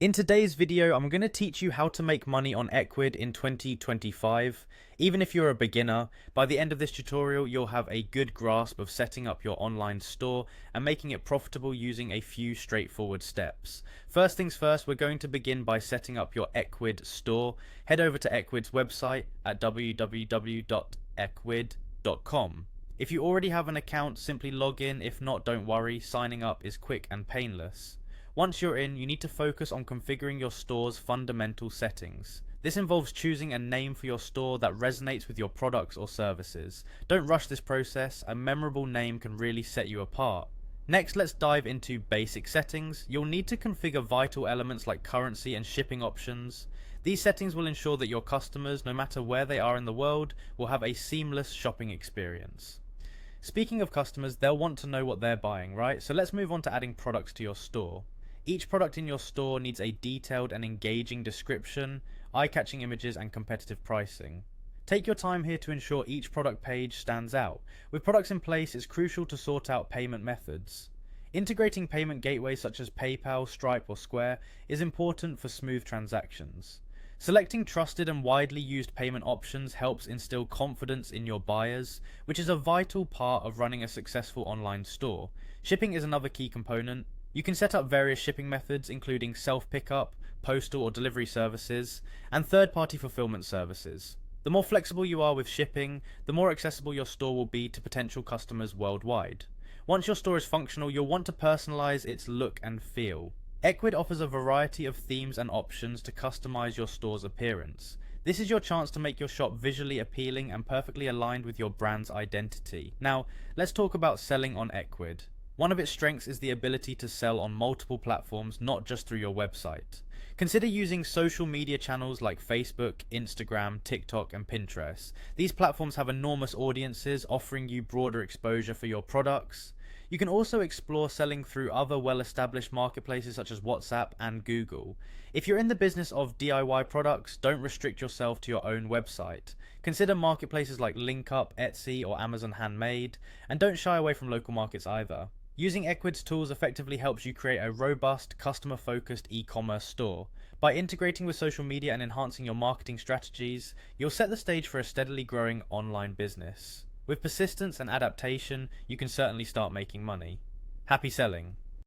In today's video, I'm going to teach you how to make money on Ecwid in 2025. Even if you're a beginner, by the end of this tutorial, you'll have a good grasp of setting up your online store and making it profitable using a few straightforward steps. First things first, we're going to begin by setting up your Ecwid store. Head over to Ecwid's website at www.ecwid.com. If you already have an account, simply log in. If not, don't worry, signing up is quick and painless. Once you're in, you need to focus on configuring your store's fundamental settings. This involves choosing a name for your store that resonates with your products or services. Don't rush this process, a memorable name can really set you apart. Next, let's dive into basic settings. You'll need to configure vital elements like currency and shipping options. These settings will ensure that your customers, no matter where they are in the world, will have a seamless shopping experience. Speaking of customers, they'll want to know what they're buying, right? So let's move on to adding products to your store. Each product in your store needs a detailed and engaging description, eye-catching images, and competitive pricing. Take your time here to ensure each product page stands out. With products in place, it's crucial to sort out payment methods. Integrating payment gateways such as PayPal, Stripe, or Square is important for smooth transactions. Selecting trusted and widely used payment options helps instill confidence in your buyers, which is a vital part of running a successful online store. Shipping is another key component. You can set up various shipping methods, including self-pickup, postal or delivery services, and third-party fulfillment services. The more flexible you are with shipping, the more accessible your store will be to potential customers worldwide. Once your store is functional, you'll want to personalize its look and feel. Ecwid offers a variety of themes and options to customize your store's appearance. This is your chance to make your shop visually appealing and perfectly aligned with your brand's identity. Now, let's talk about selling on Ecwid. One of its strengths is the ability to sell on multiple platforms, not just through your website. Consider using social media channels like Facebook, Instagram, TikTok, and Pinterest. These platforms have enormous audiences, offering you broader exposure for your products. You can also explore selling through other well-established marketplaces such as WhatsApp and Google. If you're in the business of DIY products, don't restrict yourself to your own website. Consider marketplaces like LinkUp, Etsy, or Amazon Handmade, and don't shy away from local markets either. Using Ecwid's tools effectively helps you create a robust, customer-focused e-commerce store. By integrating with social media and enhancing your marketing strategies, you'll set the stage for a steadily growing online business. With persistence and adaptation, you can certainly start making money. Happy selling!